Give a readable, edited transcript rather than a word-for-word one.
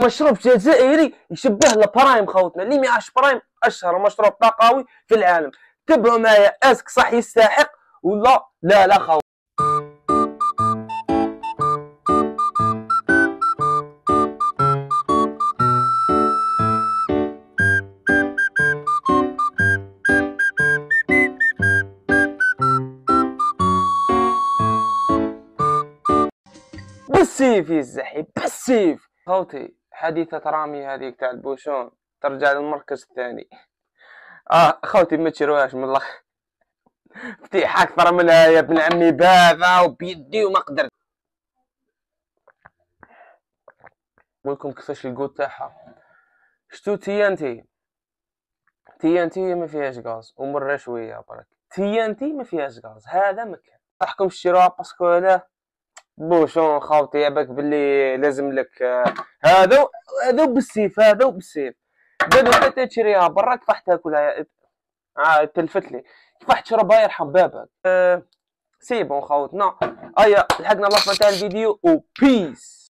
مشروب جزائري يشبه البرايم خوتنا، اللي ما يعرفش برايم اشهر مشروب طاقوي في العالم. تبعوا معايا، اسك صح يستحق ولا لا لا خوت. بالسيف يا الزحي بالسيف. خوتي حادثة رامي هذيك تاع البوشون ترجع للمركز الثاني. خوتي ما تشروهاش من الاخر. فتيح اكثر منها يا ابن عمي، باذا وبيدي وما قدرت. نقولكم كيفاش الكود تاعها. شتو تي ان تي ما فيهاش غاز ومره شويه برك. تي ان تي ما فيهاش غاز، هذا مكان راحكم تشروها باسكو هذا بوشون خاوتي. ياباك باللي لازم لك هذا بالسيف، هذا وبالسيف. بدو حتى تشريها برا كيفاح تاكلها. تلفت لي كيفاح تشربها يرحم بابك. سي بون خاوتنا، لحقنا لافا تاع الفيديو وبيس.